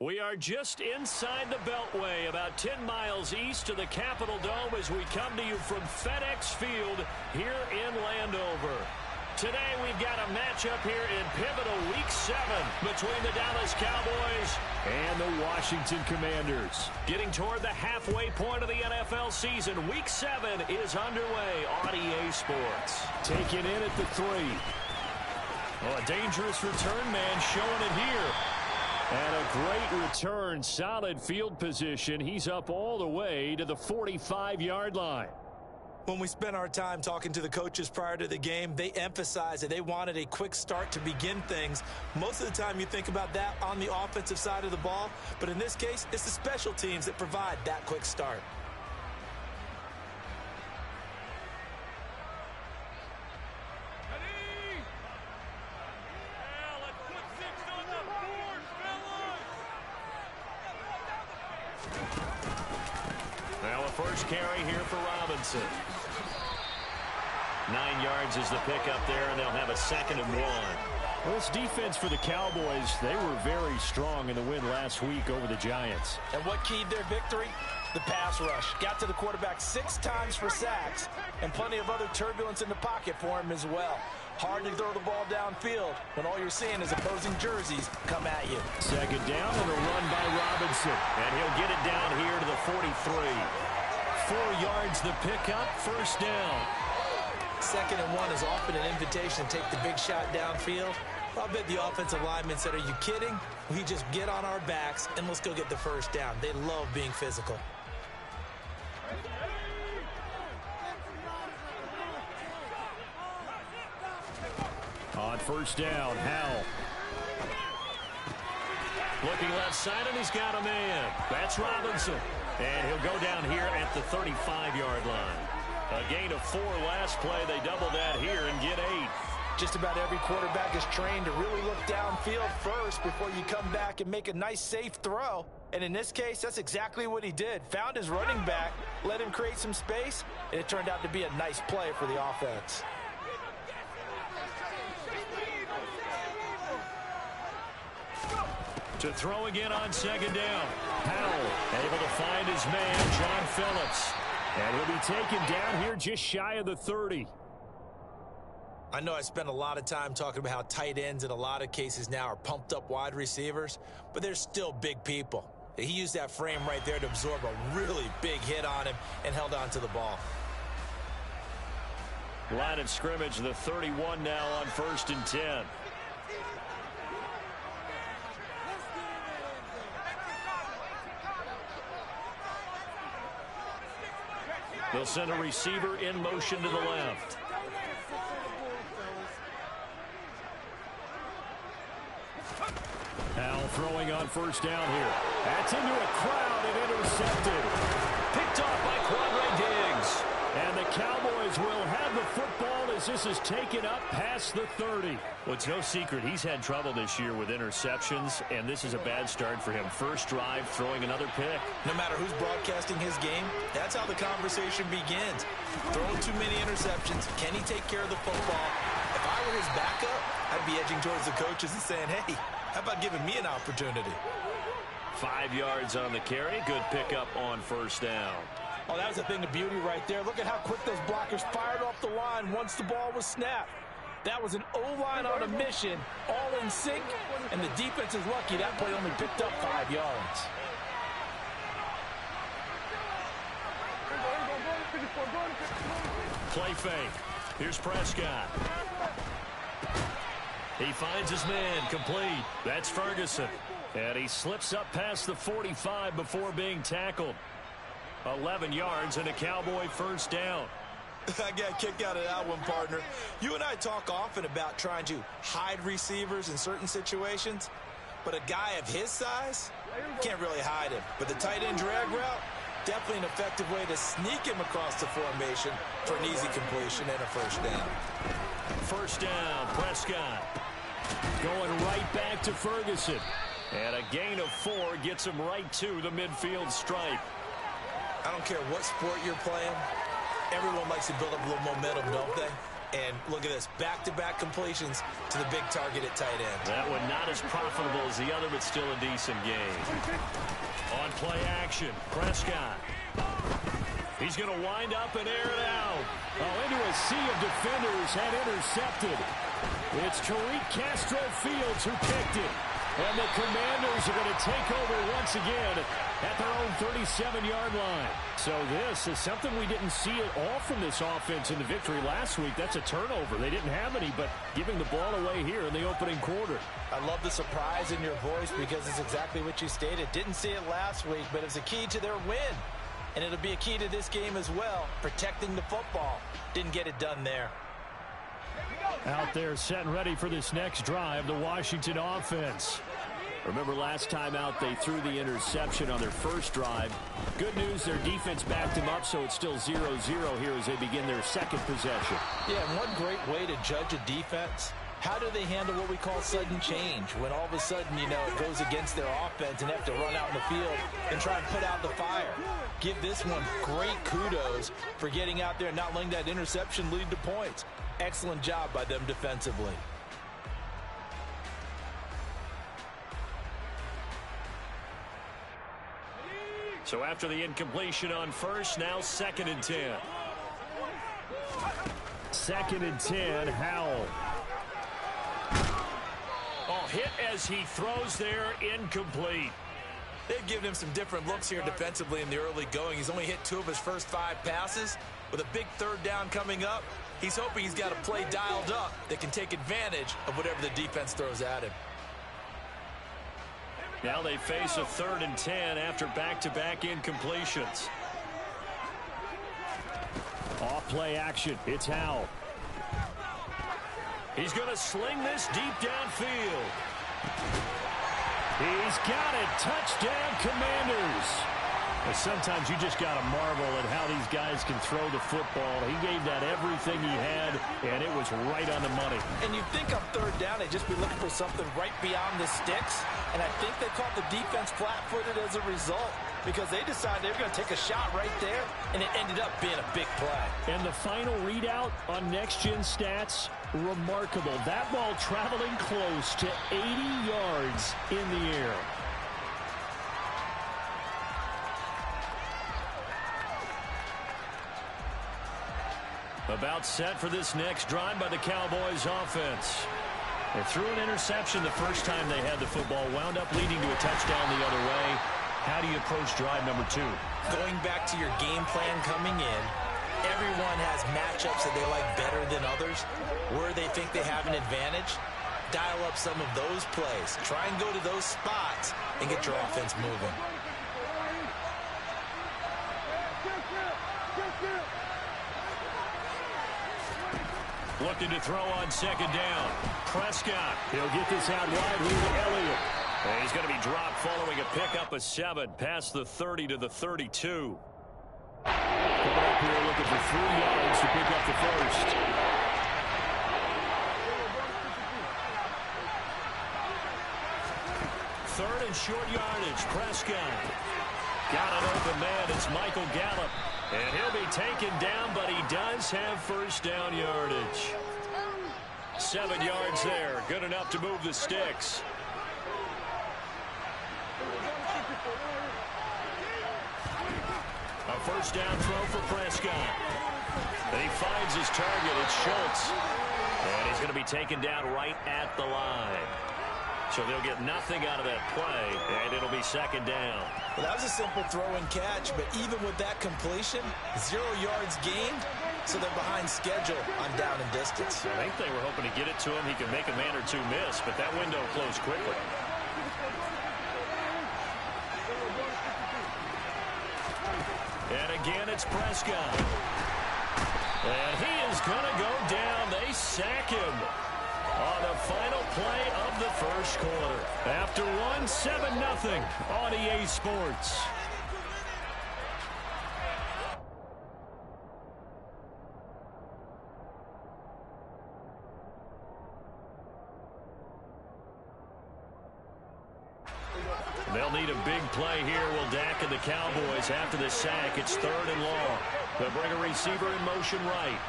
We are just inside the Beltway, about 10 miles east of the Capitol Dome as we come to you from FedEx Field here in Landover. Today we've got a matchup here in pivotal Week 7 between the Dallas Cowboys and the Washington Commanders. Getting toward the halfway point of the NFL season, Week 7 is underway on EA Sports. Taking in at the 3. Oh, a dangerous return man showing it here. And a great return, solid field position. He's up all the way to the 45-yard line. When we spent our time talking to the coaches prior to the game, they emphasized that they wanted a quick start to begin things. Most of the time you think about that on the offensive side of the ball, but in this case, it's the special teams that provide that quick start. Well, a first carry here for Robinson. 9 yards is the pickup there, and they'll have a 2nd and 1. Well, this defense for the Cowboys, they were very strong in the win last week over the Giants. And what keyed their victory? The pass rush. Got to the quarterback 6 times for sacks, and plenty of other turbulence in the pocket for him as well. Hard to throw the ball downfield when all you're seeing is opposing jerseys come at you. 2nd down and a run by Robinson. And he'll get it down here to the 43. 4 yards the pickup, 1st down. 2nd and 1 is often an invitation to take the big shot downfield. I'll bet the offensive lineman said, are you kidding? We just get on our backs and let's go get the 1st down. They love being physical. On 1st down, Howell. Looking left side, and he's got a man. That's Robinson. And he'll go down here at the 35-yard line. A gain of 4 last play. They double that here and get 8. Just about every quarterback is trained to really look downfield first before you come back and make a nice, safe throw. And in this case, that's exactly what he did. Found his running back, let him create some space, and it turned out to be a nice play for the offense. To throw again on 2nd down. Howell able to find his man, John Phillips. And he'll be taken down here just shy of the 30. I know I spent a lot of time talking about how tight ends in a lot of cases now are pumped up wide receivers, but they're still big people. He used that frame right there to absorb a really big hit on him and held on to the ball. Line of scrimmage, the 31 now on 1st and 10. They'll send a receiver in motion to the left. Howell throwing on 1st down here. That's into a crowd and intercepted. Picked off by Quadre Diggs. And the Cowboys will have the football as this is taken up past the 30. Well, it's no secret he's had trouble this year with interceptions, and this is a bad start for him. First drive, throwing another pick. No matter who's broadcasting his game, that's how the conversation begins. Throwing too many interceptions. Can he take care of the football? If I were his backup, I'd be edging towards the coaches and saying, hey, how about giving me an opportunity? 5 yards on the carry. Good pickup on 1st down. Oh, that was a thing of beauty right there. Look at how quick those blockers fired off the line once the ball was snapped. That was an O-line on a mission, all in sync, and the defense is lucky that play only picked up 5 yards. Play fake. Here's Prescott. He finds his man, complete. That's Ferguson. And he slips up past the 45 before being tackled. 11 yards and a Cowboy 1st down. I got a kick out of that one, partner. You and I talk often about trying to hide receivers in certain situations, but a guy of his size can't really hide him. But the tight end drag route, definitely an effective way to sneak him across the formation for an easy completion and a 1st down. 1st down, Prescott. Going right back to Ferguson. And a gain of 4 gets him right to the midfield stripe. I don't care what sport you're playing. Everyone likes to build up a little momentum, don't they? And look at this, back-to-back completions to the big target at tight end. That one not as profitable as the other, but still a decent game. On play action, Prescott. He's going to wind up and air it out. Oh, into a sea of defenders and intercepted. It's Tariq Castro-Fields who picked it. And the Commanders are going to take over once again at their own 37-yard line. So this is something we didn't see at all from this offense in the victory last week. That's a turnover. They didn't have any, but giving the ball away here in the opening quarter. I love the surprise in your voice because it's exactly what you stated. Didn't see it last week, but it's a key to their win. And it'll be a key to this game as well, protecting the football. Didn't get it done there. Out there set and ready for this next drive, the Washington offense. Remember last time out they threw the interception on their first drive. Good news, their defense backed them up, so it's still 0-0 here as they begin their second possession. Yeah, and one great way to judge a defense, how do they handle what we call sudden change? When all of a sudden, you know, it goes against their offense and they have to run out in the field and try and put out the fire. Give this one great kudos for getting out there and not letting that interception lead to points. Excellent job by them defensively. So after the incompletion on first, now 2nd and 10. 2nd and 10, Howell. Oh, hit as he throws there, incomplete. They've given him some different looks here defensively in the early going. He's only hit 2 of his first 5 passes. With a big 3rd down coming up, he's hoping he's got a play dialed up that can take advantage of whatever the defense throws at him. Now they face a 3rd and 10 after back-to-back incompletions. Off play action, it's Howell. He's going to sling this deep downfield. He's got it. Touchdown, Commanders. But sometimes you just got to marvel at how these guys can throw the football. He gave that everything he had, and it was right on the money. And you'd think on 3rd down, they'd just be looking for something right beyond the sticks. And I think they caught the defense flat-footed as a result because they decided they were going to take a shot right there, and it ended up being a big play. And the final readout on next-gen stats, remarkable. That ball traveling close to 80 yards in the air. About set for this next drive by the Cowboys offense. They threw an interception the first time they had the football, wound up leading to a touchdown the other way. How do you approach drive number 2? Going back to your game plan coming in, everyone has matchups that they like better than others. Where they think they have an advantage, dial up some of those plays. Try and go to those spots and get your offense moving. Looking to throw on 2nd down. Prescott. He'll get this out wide here to Elliott. And he's going to be dropped following a pickup of 7 past the 30 to the 32. Coming up here looking for 3 yards to pick up the first. Third and short yardage. Prescott. Got an open man. It's Michael Gallup. And he'll be taken down, but he does have first down yardage. 7 yards there. Good enough to move the sticks. A first down throw for Prescott. And he finds his target. It's Schultz. And he's going to be taken down right at the line. So they'll get nothing out of that play, and it'll be 2nd down. Well, that was a simple throw and catch, but even with that completion, 0 yards gained, so they're behind schedule on down and distance. I think they were hoping to get it to him. He could make a man or 2 miss, but that window closed quickly. And again, it's Prescott. And he is going to go down. They sack him on the final play of the first quarter. After 7-0 on EA Sports. They'll need a big play here, will Dak and the Cowboys after the sack. It's 3rd and long. They'll bring a receiver in motion right.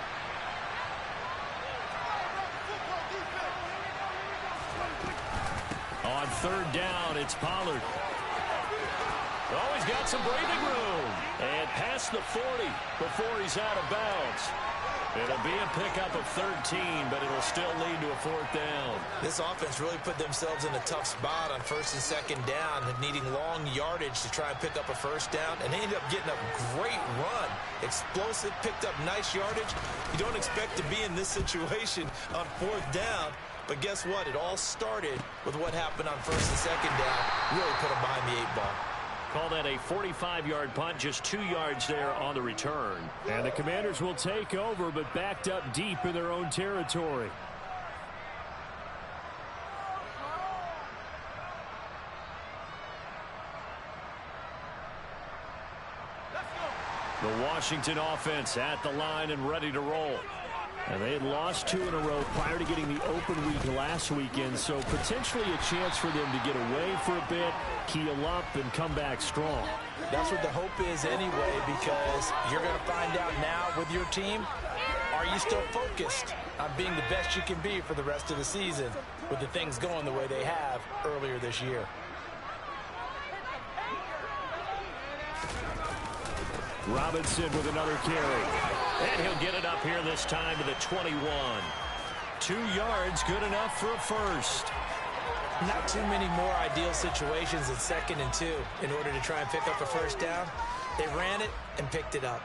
third down. It's Pollard. Oh, he's got some breathing room. And past the 40 before he's out of bounds. It'll be a pickup of 13, but it'll still lead to a fourth down. This offense really put themselves in a tough spot on first and second down, needing long yardage to try and pick up a first down, and they ended up getting a great run. Explosive, picked up nice yardage. You don't expect to be in this situation on fourth down, but guess what? It all started with what happened on first and second down. Really put them behind the 8-ball. Call that a 45-yard punt, just 2 yards there on the return. And the Commanders will take over, but backed up deep in their own territory. The Washington offense at the line and ready to roll. And they had lost 2 in a row prior to getting the open week last weekend, so potentially a chance for them to get away for a bit, keel up, and come back strong. That's what the hope is anyway, because you're going to find out now with your team, are you still focused on being the best you can be for the rest of the season with the things going the way they have earlier this year? Robinson with another carry. And he'll get it up here this time to the 21. 2 yards, good enough for a first. Not too many more ideal situations at 2nd and 2 in order to try and pick up a first down. They ran it and picked it up.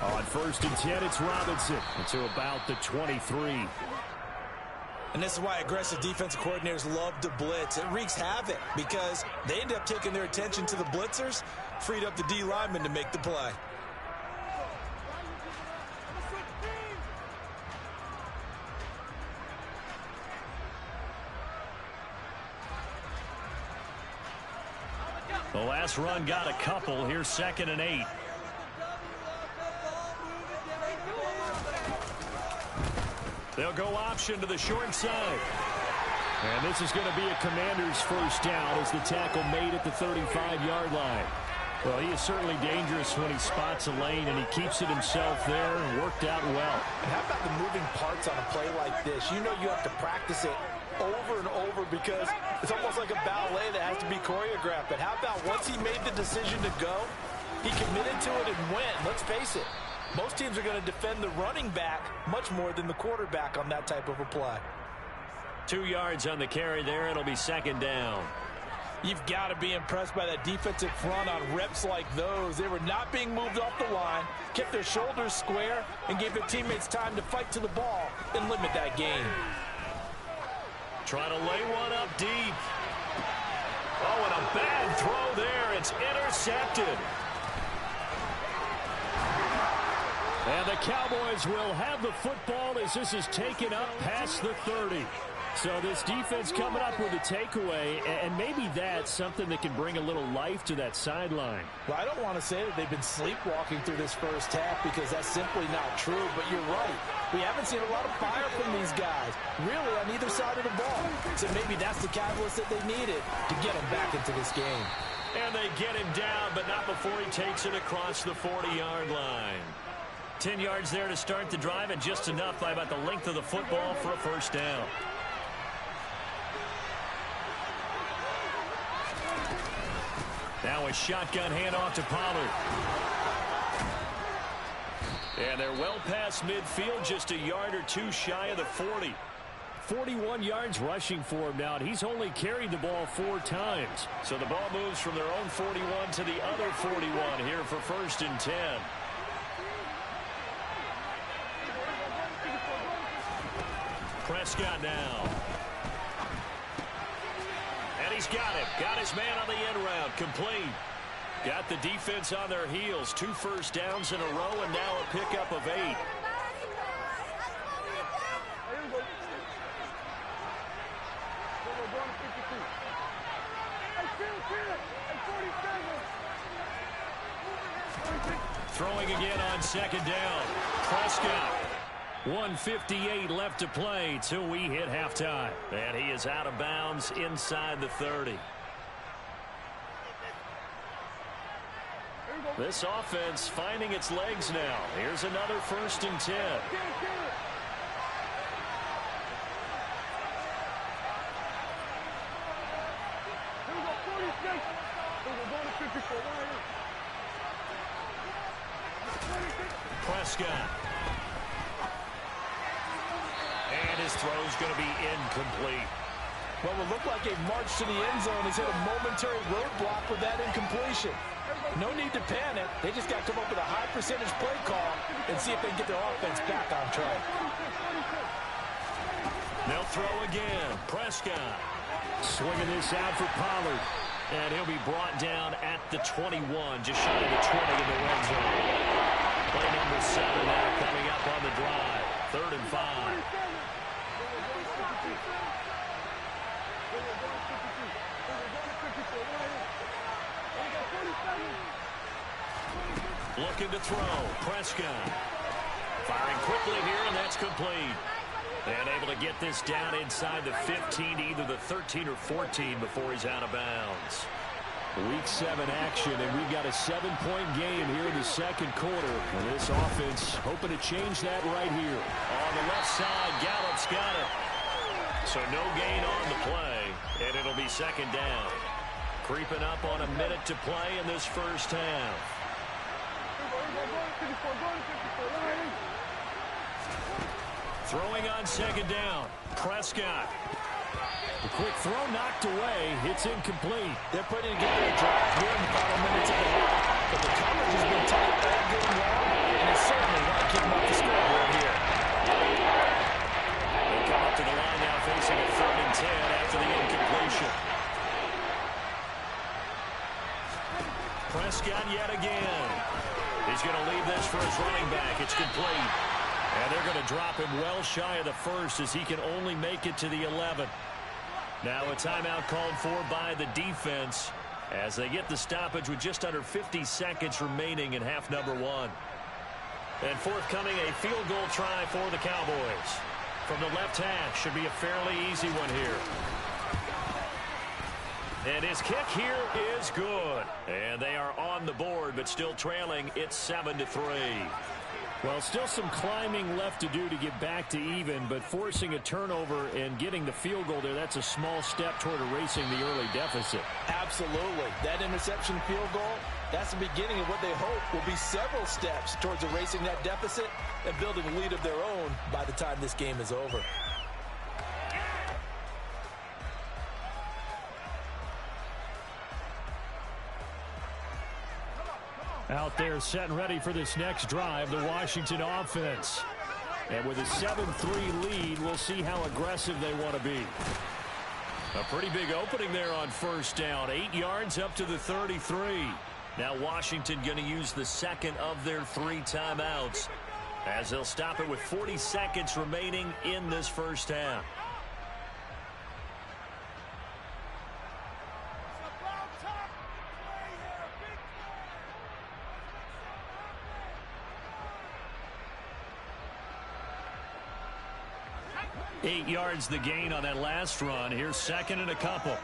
On 1st and 10, it's Robinson to about the 23. And this is why aggressive defensive coordinators love to blitz. It wreaks havoc because they end up taking their attention to the blitzers, freed up the D lineman to make the play. The last run got a couple. Here's 2nd and 8. They'll go option to the short side. And this is going to be a Commander's first down as the tackle made at the 35-yard line. Well, he is certainly dangerous when he spots a lane, and he keeps it himself there and worked out well. And how about the moving parts on a play like this? You know you have to practice it over and over because it's almost like a ballet that has to be choreographed. But how about once he made the decision to go, he committed to it and went. Let's face it. Most teams are going to defend the running back much more than the quarterback on that type of a play. 2 yards on the carry there. It'll be 2nd down. You've got to be impressed by that defensive front on reps like those. They were not being moved off the line, kept their shoulders square, and gave their teammates time to fight to the ball and limit that gain. Trying to lay one up deep. Oh, and a bad throw there. It's intercepted. And the Cowboys will have the football as this is taken up past the 30. So this defense coming up with a takeaway, and maybe that's something that can bring a little life to that sideline. Well, I don't want to say that they've been sleepwalking through this first half because that's simply not true, but you're right. We haven't seen a lot of fire from these guys, really, on either side of the ball. So maybe that's the catalyst that they needed to get them back into this game. And they get him down, but not before he takes it across the 40-yard line. 10 yards there to start the drive, and just enough by about the length of the football for a first down. Now a shotgun handoff to Pollard. And they're well past midfield, just a yard or two shy of the 40. 41 yards rushing for him now, and he's only carried the ball 4 times. So the ball moves from their own 41 to the other 41 here for 1st and 10. Prescott now. And he's got him. Got his man on the end round. Complete. Got the defense on their heels. 2 first downs in a row, and now a pickup of 8. Throwing again on 2nd down. Prescott. 1:58 left to play till we hit halftime. And he is out of bounds inside the 30. This offense finding its legs now. Here's another 1st and 10. Prescott. And his throw is going to be incomplete. Well, it looked like a march to the end zone has hit a momentary roadblock with that incompletion. No need to panic. They just got to come up with a high percentage play call and see if they can get their offense back on track. They'll throw again. Prescott. Swinging this out for Pollard. And he'll be brought down at the 21, just shy of the 20 in the red zone. Play number 7 now coming up on the drive. 3rd and 5. Looking to throw. Prescott. Firing quickly here, and that's complete. And able to get this down inside the 15 to either the 13 or 14 before he's out of bounds. Week 7 action, and we've got a 7-point game here in the second quarter. And this offense hoping to change that right here. On the left side, Gallup's got it. So no gain on the play, and it'll be 2nd down. Creeping up on a minute to play in this first half. Throwing on 2nd down. Prescott. The quick throw knocked away. It's incomplete. They're putting together a drive here in the final minutes of the half. But the coverage has been tight all game long, and it's certainly not keeping up the scoreboard here. They come up to the line now facing a 3rd and 10 after the incompletion. Prescott yet again. He's going to leave this for his running back. It's complete. And they're going to drop him well shy of the 1st as he can only make it to the 11. Now a timeout called for by the defense as they get the stoppage with just under 50 seconds remaining in half number 1. And forthcoming, a field goal try for the Cowboys. From the left hash, should be a fairly easy one here. And his kick here is good. And they are on the board, but still trailing. It's 7-3. Well, still some climbing left to do to get back to even, but forcing a turnover and getting the field goal there, that's a small step toward erasing the early deficit. Absolutely. That interception field goal, that's the beginning of what they hope will be several steps towards erasing that deficit and building a lead of their own by the time this game is over. Out there set and ready for this next drive, the Washington offense. And with a 7-3 lead, we'll see how aggressive they want to be. A pretty big opening there on 1st down. 8 yards up to the 33. Now Washington going to use the 2nd of their 3 timeouts as they'll stop it with 40 seconds remaining in this first half. Eight yards the gain on that last run. Here's 2nd and a couple.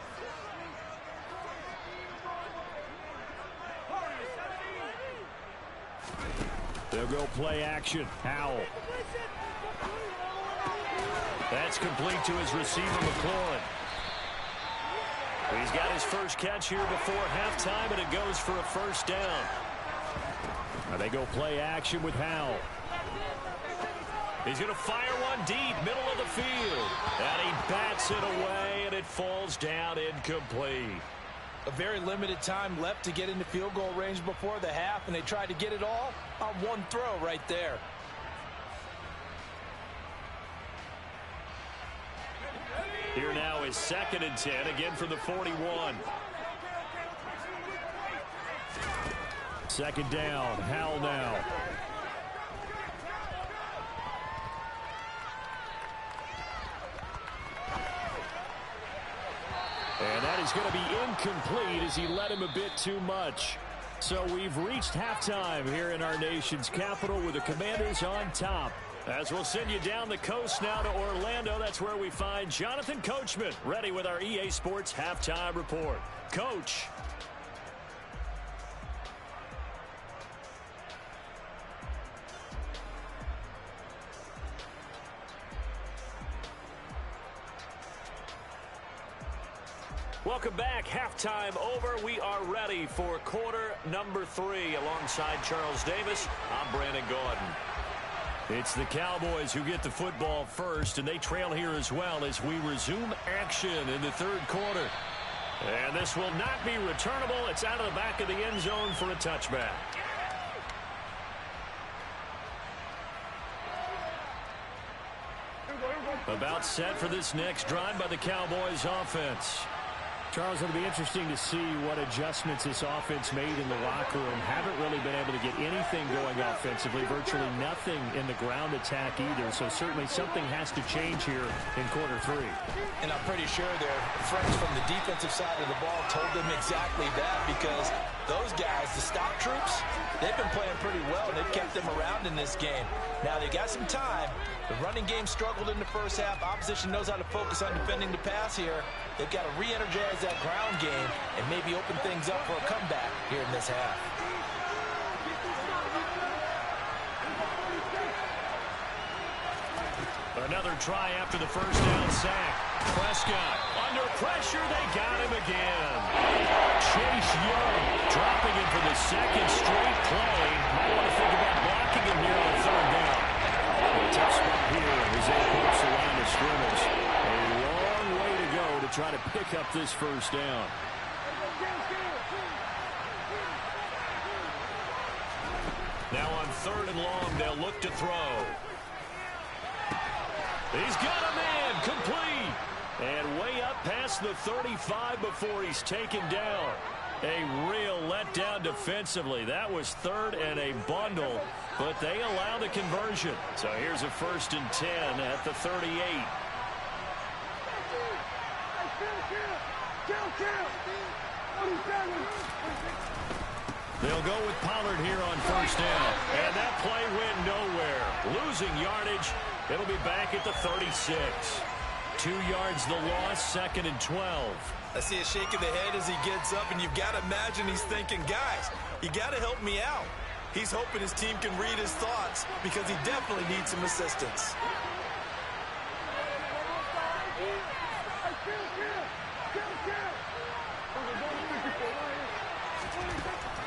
They'll go play action. Howell. That's complete to his receiver, McLaurin. He's got his first catch here before halftime, and it goes for a 1st down. Now they go play action with Howell. He's going to fire one deep, middle of the field. And he bats it away, and it falls down incomplete. A very limited time left to get into field goal range before the half, and they tried to get it all on one throw right there. Here now is 2nd and 10, again from the 41. 2nd down, Howell now. And that is going to be incomplete as he led him a bit too much. So we've reached halftime here in our nation's capital with the Commanders on top, As we'll send you down the coast now to Orlando, that's where we find Jonathan Coachman, ready with our EA Sports Halftime Report. Coach. Welcome back. Halftime over. We are ready for quarter number 3. Alongside Charles Davis, I'm Brandon Gaudin. It's the Cowboys who get the football first, and they trail here as well as we resume action in the third quarter. And this will not be returnable. It's out of the back of the end zone for a touchback. About set for this next drive by the Cowboys offense. Charles, it'll be interesting to see what adjustments this offense made in the locker room. Haven't really been able to get anything going offensively, virtually nothing in the ground attack either. So certainly something has to change here in quarter 3. And I'm pretty sure their friends from the defensive side of the ball told them exactly that, because those guys, the stop troops, they've been playing pretty well, and they've kept them around in this game. Now they got some time. The running game struggled in the first half. Opposition knows how to focus on defending the pass here. They've got to re-energize that ground game and maybe open things up for a comeback here in this half. Another try after the first down sack. Prescott under pressure. They got him again. Chase Young dropping him for the second straight play. Might want to think about blocking him here on third down. A tough spot here as they approach the line of scrimmage. A long way to go to try to pick up this first down. Now on third and long, they'll look to throw. He's got a man, complete. And way up past the 35 before he's taken down. A real letdown defensively. That was third and a bundle, but they allow the conversion. So here's a 1st and 10 at the 38. They'll go with Pollard here on first down. And that play went nowhere. Losing yardage. It'll be back at the 36. 2 yards the loss, 2nd and 12. I see a shake of the head as he gets up, and you've got to imagine he's thinking, guys, you got to help me out. He's hoping his team can read his thoughts because he definitely needs some assistance.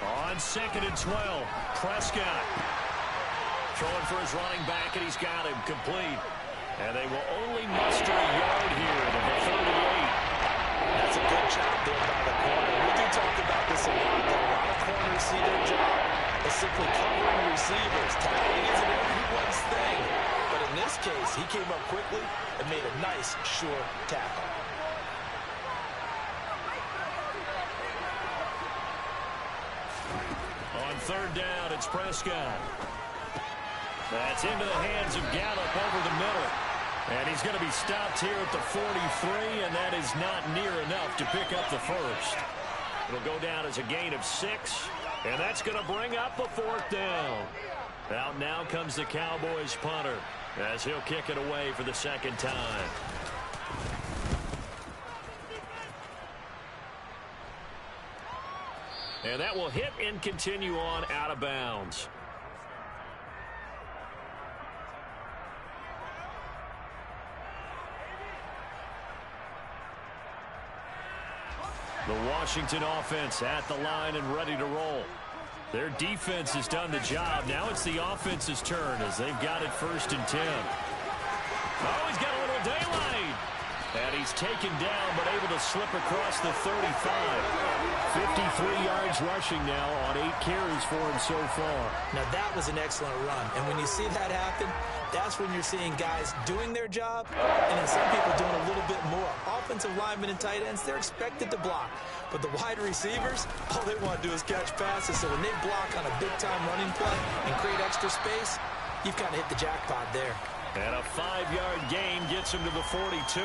On 2nd and 12, Prescott throwing for his running back, and he's got him complete. And they will only muster a yard here to the 38. That's a good job there by the corner. We do talk about this a lot. A lot of corners see their job as simply covering receivers. Tackling isn't everyone's thing. But in this case, he came up quickly and made a nice, sure tackle. On third down, it's Prescott. That's into the hands of Gallup over the middle. And he's going to be stopped here at the 43, and that is not near enough to pick up the first. It'll go down as a gain of 6, and that's going to bring up a 4th down. Out now comes the Cowboys punter as he'll kick it away for the 2nd time. And that will hit and continue on out of bounds. The Washington offense at the line and ready to roll. Their defense has done the job. Now it's the offense's turn as they've got it 1st and 10. Oh, he's got a little daylight. And he's taken down but able to slip across the 35. 53 yards rushing now on 8 carries for him so far. Now that was an excellent run. And when you see that happen, that's when you're seeing guys doing their job and then some people doing a little bit more. Offensive linemen and tight ends, they're expected to block. But the wide receivers, all they want to do is catch passes. So when they block on a big-time running play and create extra space, you've kind of hit the jackpot there. And a 5-yard gain gets him to the 42.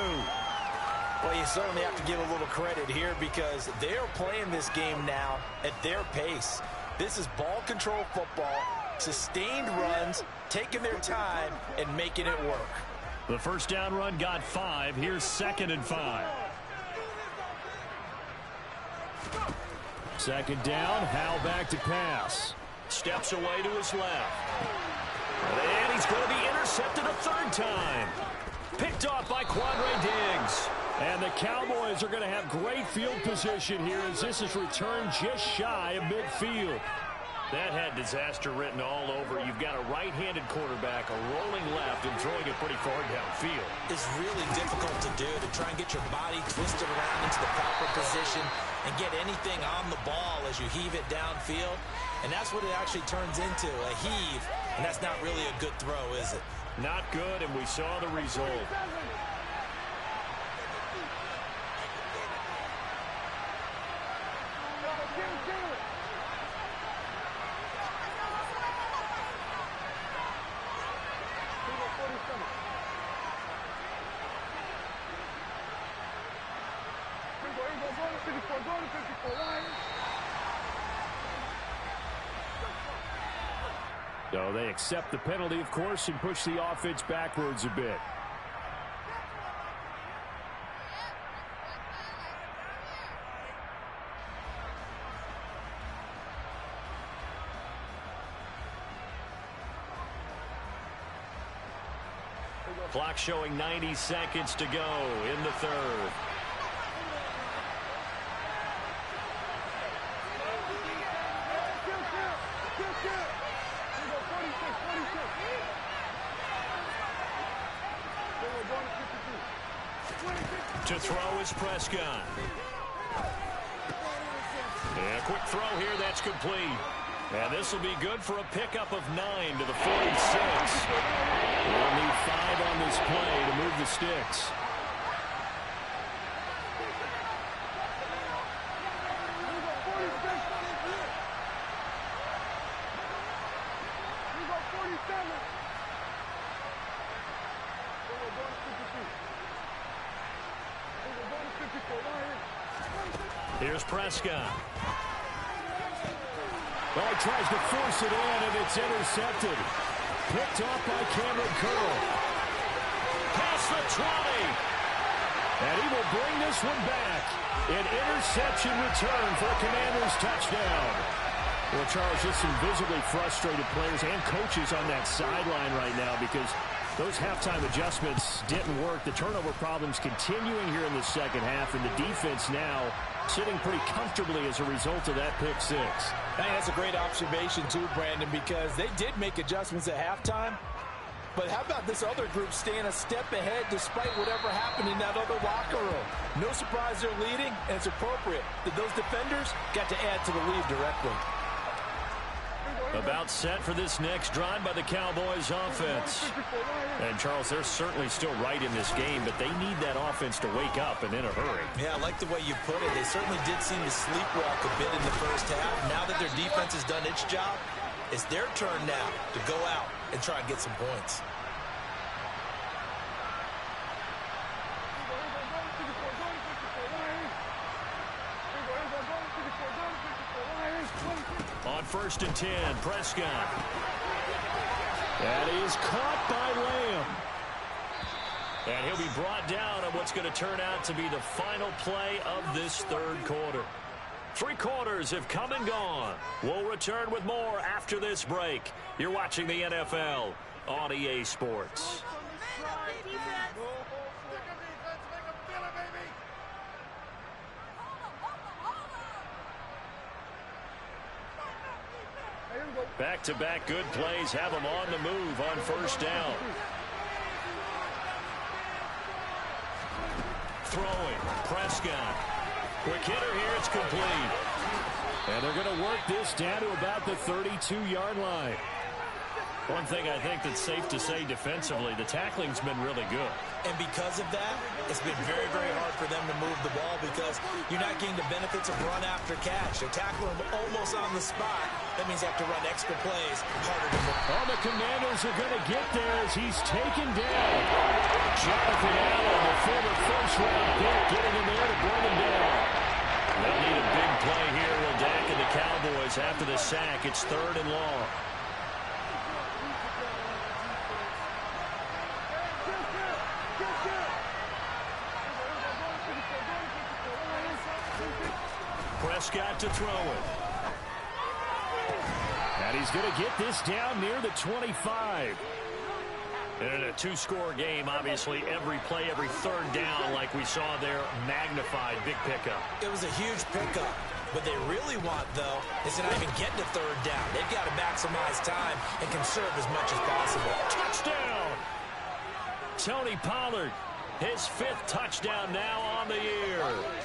Well, you certainly have to give a little credit here because they're playing this game now at their pace. This is ball control football. sustained runs, taking their time, and making it work. The first down run got 5. Here's 2nd and 5. Second down, Howell back to pass. Steps away to his left. And he's going to be intercepted a 3rd time. Picked off by Quandre Diggs. And the Cowboys are going to have great field position here as this is returned just shy of midfield. That had disaster written all over. You've got a right-handed quarterback, a rolling left, and throwing it pretty far downfield. It's really difficult to do, to try and get your body twisted around into the proper position and get anything on the ball as you heave it downfield. And that's what it actually turns into, a heave. And that's not really a good throw, is it? Not good, and we saw the result. So they accept the penalty, of course, and push the offense backwards a bit. Clock showing 90 seconds to go in the 3rd. To throw is Prescott. And a quick throw here, that's complete. And this will be good for a pickup of 9 to the 46. They'll need 5 on this play to move the sticks. Here's Prescott. Well, he tries to force it in, and it's intercepted. Picked off by Cameron Curl. Past the 20. And he will bring this one back. An interception return for a Commanders touchdown. Well, Charles, just some visibly frustrated players and coaches on that sideline right now because those halftime adjustments didn't work. The turnover problems continuing here in the second half, and the defense now sitting pretty comfortably as a result of that pick 6. I think that's a great observation, too, Brandon, because they did make adjustments at halftime. But how about this other group staying a step ahead despite whatever happened in that other locker room? No surprise they're leading, and it's appropriate that those defenders got to add to the lead directly. About set for this next drive by the Cowboys offense. And, Charles, they're certainly still right in this game, but they need that offense to wake up and in a hurry. Yeah, I like the way you put it. They certainly did seem to sleepwalk a bit in the first half. Now that their defense has done its job, it's their turn now to go out and try and get some points. On 1st and 10, Prescott. That is caught by Lamb. And he'll be brought down on what's going to turn out to be the final play of this 3rd quarter. 3 quarters have come and gone. We'll return with more after this break. You're watching the NFL on EA Sports. Back-to-back good plays have them on the move on 1st down. Throwing, Prescott. Quick hitter here, it's complete. And they're going to work this down to about the 32-yard line. One thing I think that's safe to say defensively, the tackling's been really good. And because of that, it's been very, very hard for them to move the ball because you're not getting the benefits of run after catch. They're tackling them almost on the spot. That means they have to run extra plays, harder to move. Oh, the Commanders are going to get there as he's taken down. Jonathan Allen, the former first-round pick, getting in there to bring him down. They'll need a big play here. Will Dak and the Cowboys after the sack. It's 3rd and long. Prescott to throw it. And he's going to get this down near the 25. And in a two-score game, obviously, every play, every third down, like we saw there, magnified. Big pickup. It was a huge pickup. What they really want, though, is to not even get to third down. They've got to maximize time and conserve as much as possible. Touchdown! Tony Pollard, his 5th touchdown now on the year.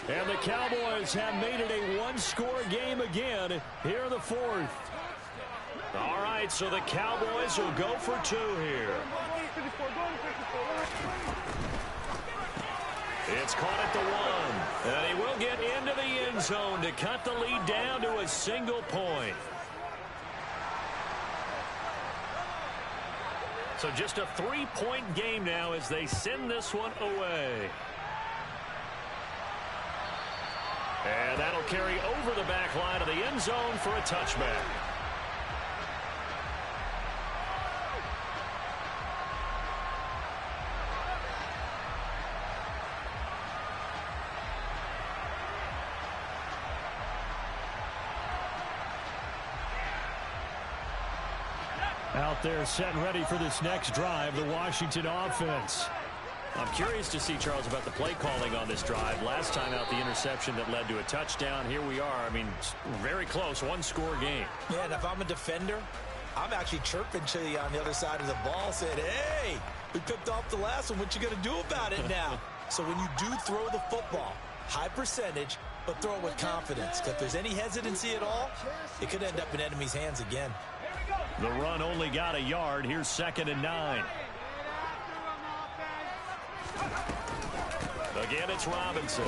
And the Cowboys have made it a one-score game again here in the 4th. All right, so the Cowboys will go for 2 here. It's caught at the 1. And he will get into the end zone to cut the lead down to a single point. So just a 3-point game now as they send this one away. And that'll carry over the back line of the end zone for a touchback. Out there set and ready for this next drive, the Washington offense. I'm curious to see, Charles, about the play calling on this drive. Last time out, the interception that led to a touchdown. Here we are. I mean, very close, one-score game. Yeah, and if I'm a defender, I'm actually chirping to you on the other side of the ball, saying, hey, we picked off the last one. What you going to do about it now? So when you do throw the football, high percentage, but throw it with confidence. Because if there's any hesitancy at all, it could end up in enemy's hands again. The run only got a yard. Here's 2nd and 9. Again, it's Robinson.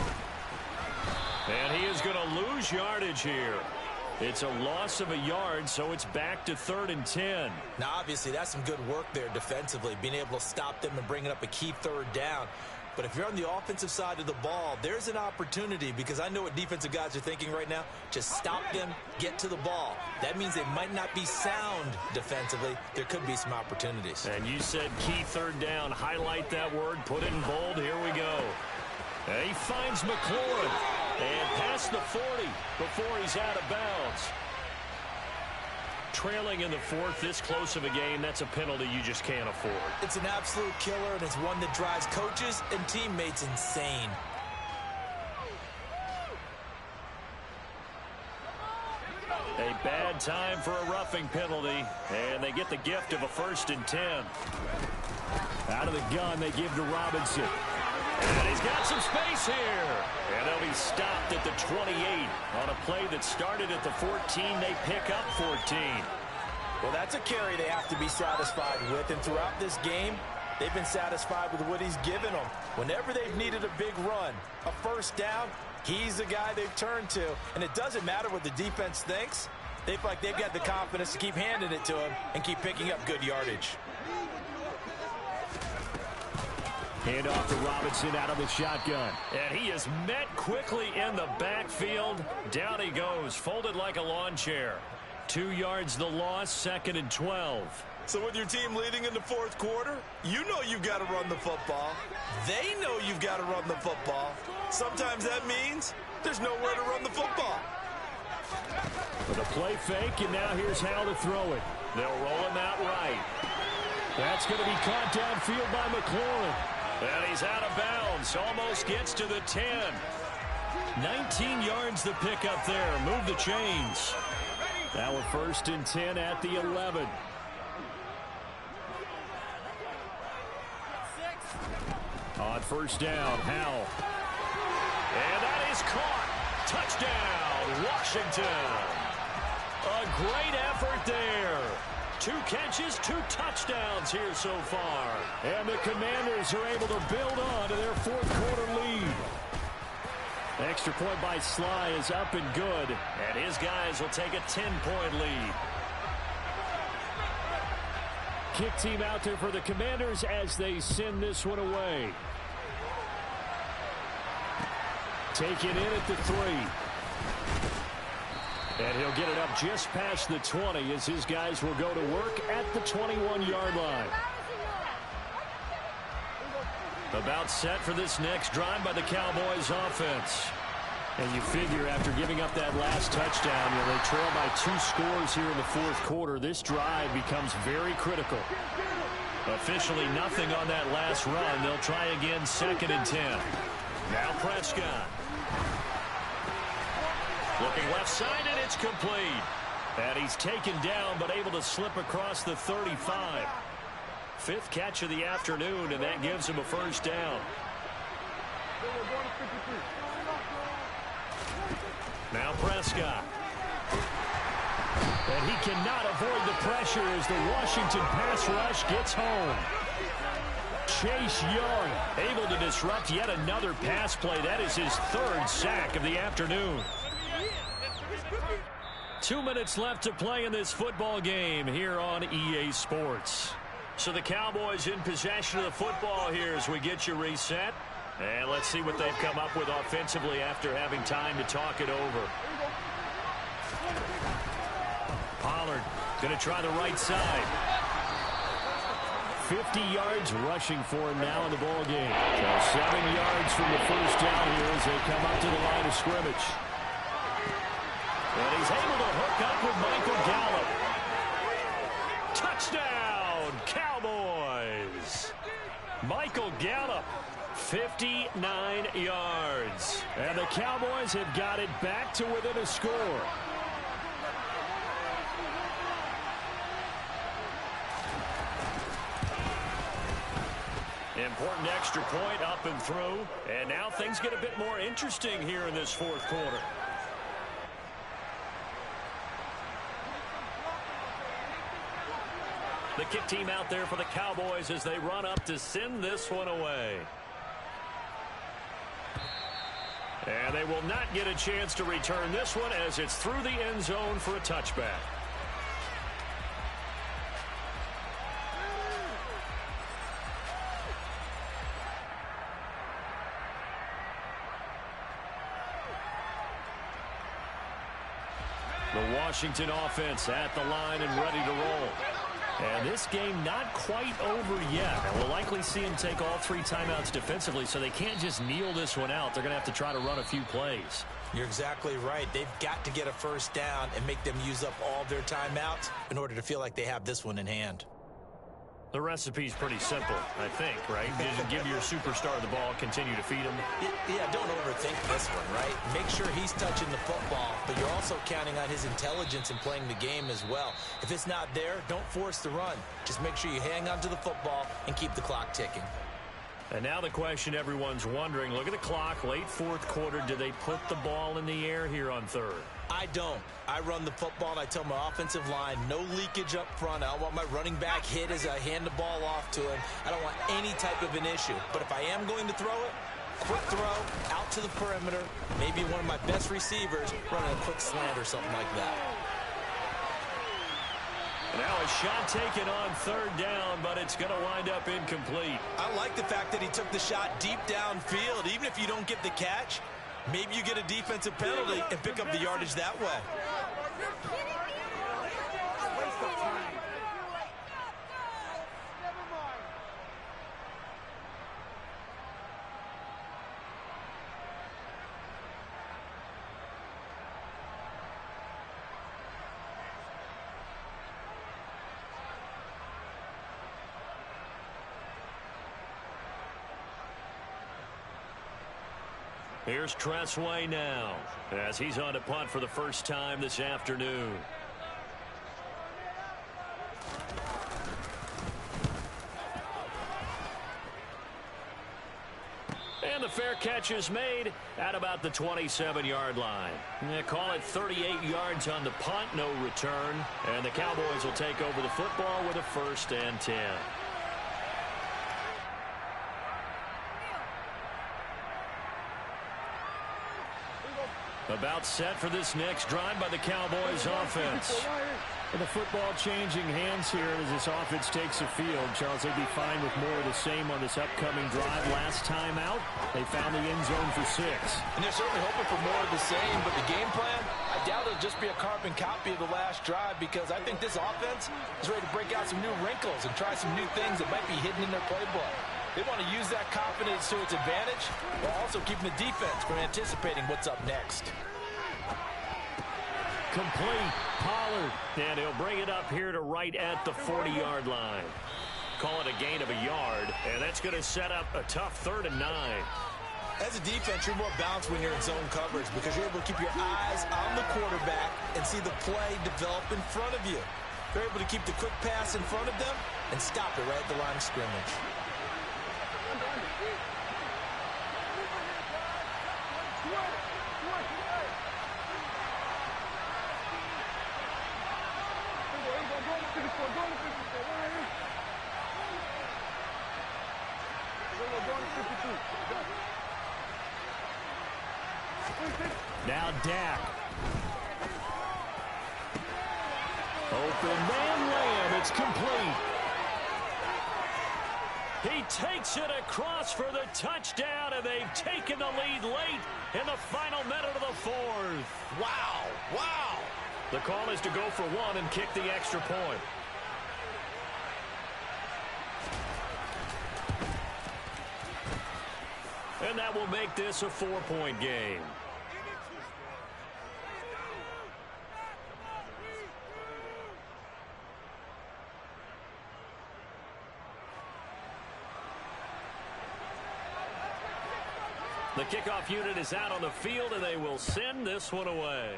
And he is going to lose yardage here. It's a loss of a yard, so it's back to 3rd and 10. Now, obviously, that's some good work there defensively, being able to stop them and bringing up a key 3rd down. But if you're on the offensive side of the ball, there's an opportunity, because I know what defensive guys are thinking right now. Just stop them, get to the ball. That means they might not be sound defensively. There could be some opportunities. And you said key 3rd down. Highlight that word. Put it in bold. Here we go. And he finds McLaurin. And past the 40 before he's out of bounds. Trailing in the 4th, this close of a game, that's a penalty you just can't afford. It's an absolute killer, and it's one that drives coaches and teammates insane. A bad time for a roughing penalty, and they get the gift of a 1st and 10. Out of the gun, they give to Robinson. And he's got some space here. And they'll be stopped at the 28. On a play that started at the 14, they pick up 14. Well, that's a carry they have to be satisfied with. And throughout this game, they've been satisfied with what he's given them. Whenever they've needed a big run, a 1st down, he's the guy they've turned to. And it doesn't matter what the defense thinks. They feel like they've got the confidence to keep handing it to him and keep picking up good yardage. Hand off to Robinson out of the shotgun. And he is met quickly in the backfield. Down he goes, folded like a lawn chair. 2 yards the loss, 2nd and 12. So with your team leading in the 4th quarter, you know you've got to run the football. They know you've got to run the football. Sometimes that means there's nowhere to run the football. With a play fake, and now here's how to throw it. They'll roll him out right. That's going to be caught downfield by McLaurin. And he's out of bounds. Almost gets to the 10. 19 yards the pickup there. Move the chains. Now a 1st and 10 at the 11. On 1st down, Howell. And that is caught. Touchdown, Washington. A great effort there. 2 catches, 2 touchdowns here so far. And the Commanders are able to build on to their 4th quarter lead. Extra point by Sly is up and good. And his guys will take a 10-point lead. Kick team out there for the Commanders as they send this one away. Taken in at the 3. And he'll get it up just past the 20 as his guys will go to work at the 21-yard line. About set for this next drive by the Cowboys offense. And you figure after giving up that last touchdown, they trail by 2 scores here in the fourth quarter. This drive becomes very critical. Officially nothing on that last run. They'll try again, 2nd and 10. Now Prescott. Looking left side, and it's complete. And he's taken down, but able to slip across the 35. 5th catch of the afternoon, and that gives him a first down. Now Prescott. And he cannot avoid the pressure as the Washington pass rush gets home. Chase Young able to disrupt yet another pass play. That is his 3rd sack of the afternoon. 2 minutes left to play in this football game here on EA Sports. So the Cowboys in possession of the football here as we get you reset. And let's see what they've come up with offensively after having time to talk it over. Pollard going to try the right side. 50 yards rushing for him now in the ball game. So 7 yards from the first down here as they come up to the line of scrimmage. And he's able to hook up with Michael Gallup. Touchdown, Cowboys. Michael Gallup, 59 yards. And the Cowboys have got it back to within a score. Important extra point up and through. And now things get a bit more interesting here in this fourth quarter. The kick team out there for the Cowboys as they run up to send this one away. And they will not get a chance to return this one as it's through the end zone for a touchback. The Washington offense at the line and ready to roll. And this game not quite over yet. And we'll likely see him take all 3 timeouts defensively, so they can't just kneel this one out. They're going to have to try to run a few plays. You're exactly right. They've got to get a first down and make them use up all their timeouts in order to feel like they have this one in hand. The recipe's pretty simple, I think, right? You just give your superstar the ball, continue to feed him. Yeah, don't overthink this one, right? Make sure he's touching the football, but you're also counting on his intelligence in playing the game as well. If it's not there, don't force the run. Just make sure you hang on to the football and keep the clock ticking. And now the question everyone's wondering, look at the clock, late fourth quarter, do they put the ball in the air here on 3rd? I don't. I run the football and I tell my offensive line, no leakage up front. I don't want my running back hit as I hand the ball off to him. I don't want any type of an issue. But if I am going to throw it, quick throw, out to the perimeter, maybe one of my best receivers running a quick slant or something like that. Now a shot taken on 3rd down, but it's going to wind up incomplete. I like the fact that he took the shot deep downfield. Even if you don't get the catch, maybe you get a defensive penalty and pick up the yardage that way. Here's Tressway now as he's on to punt for the first time this afternoon. And the fair catch is made at about the 27-yard line. They call it 38 yards on the punt, no return. And the Cowboys will take over the football with a 1st and 10. About set for this next drive by the Cowboys offense. And the football changing hands here as this offense takes the field. Charles, they'd be fine with more of the same on this upcoming drive. Last time out, they found the end zone for 6. And they're certainly hoping for more of the same, but the game plan, I doubt it'll just be a carbon copy of the last drive because I think this offense is ready to break out some new wrinkles and try some new things that might be hidden in their playbook. They want to use that confidence to its advantage while also keeping the defense from anticipating what's up next. Complete. Pollard. And he'll bring it up here to right at the 40-yard line. Call it a gain of a yard, and that's going to set up a tough 3rd and 9. As a defense, you're more balanced when you're in zone coverage because you're able to keep your eyes on the quarterback and see the play develop in front of you. You're able to keep the quick pass in front of them and stop it right at the line of scrimmage. Now Dak. Open man Lamb. It's complete. He takes it across for the touchdown, and they've taken the lead late in the final minute of the 4th. Wow. Wow. The call is to go for 1 and kick the extra point. And that will make this a 4-point game. The kickoff unit is out on the field, and they will send this one away.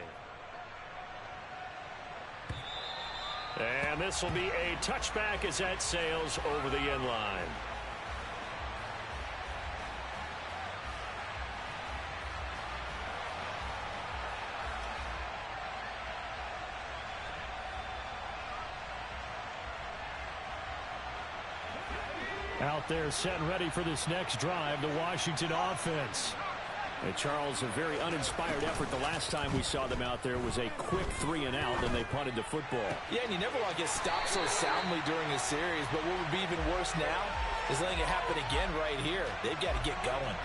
And this will be a touchback as that sails over the end line. Out there set ready for this next drive, the Washington offense. And Charles, a very uninspired effort the last time we saw them out there was a quick 3-and-out, and they punted the football. Yeah, and you never want to get stopped so soundly during a series, but what would be even worse now is letting it happen again right here. They've got to get going.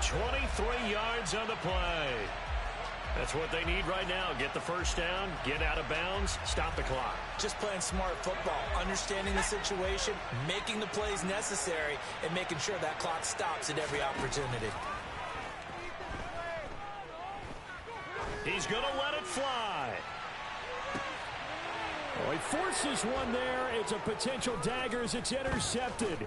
23 yards on the play. That's what they need right now. Get the first down, get out of bounds, stop the clock. Just playing smart football, understanding the situation, making the plays necessary, and making sure that clock stops at every opportunity. He's going to let it fly. Oh, he forces one there. It's a potential dagger as it's intercepted.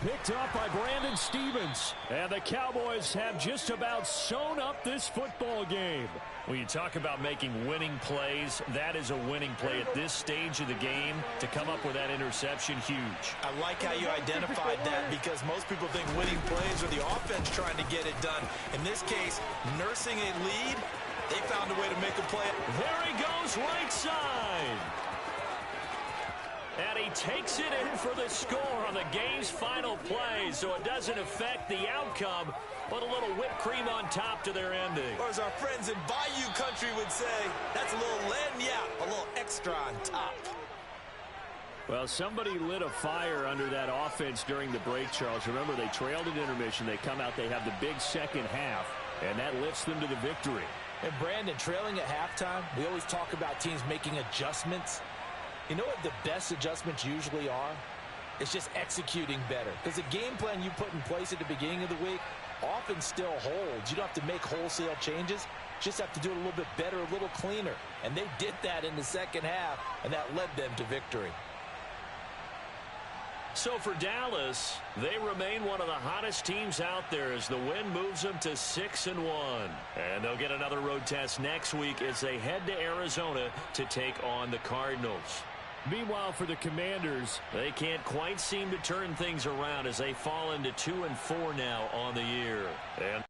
Picked up by Brandon Stevens. And the Cowboys have just about sewn up this football game. When you talk about making winning plays, that is a winning play at this stage of the game. To come up with that interception, huge. I like how you identified that because most people think winning plays are the offense trying to get it done. In this case, nursing a lead, they found a way to make a play. There he goes, right side. And he takes it in for the score on the game's final play, so it doesn't affect the outcome, but a little whipped cream on top to their ending. Or as our friends in Bayou country would say, that's a little lagniappe, a little extra on top. Well, somebody lit a fire under that offense during the break, Charles. Remember, they trailed at intermission. They come out, they have the big second half, and that lifts them to the victory. And Brandon, trailing at halftime, we always talk about teams making adjustments. You know what the best adjustments usually are? It's just executing better. Because the game plan you put in place at the beginning of the week often still holds. You don't have to make wholesale changes. Just have to do it a little bit better, a little cleaner. And they did that in the second half, and that led them to victory. So for Dallas, they remain one of the hottest teams out there as the win moves them to 6-1. And they'll get another road test next week as they head to Arizona to take on the Cardinals. Meanwhile, for the Commanders, they can't quite seem to turn things around as they fall into 2-4 now on the year. And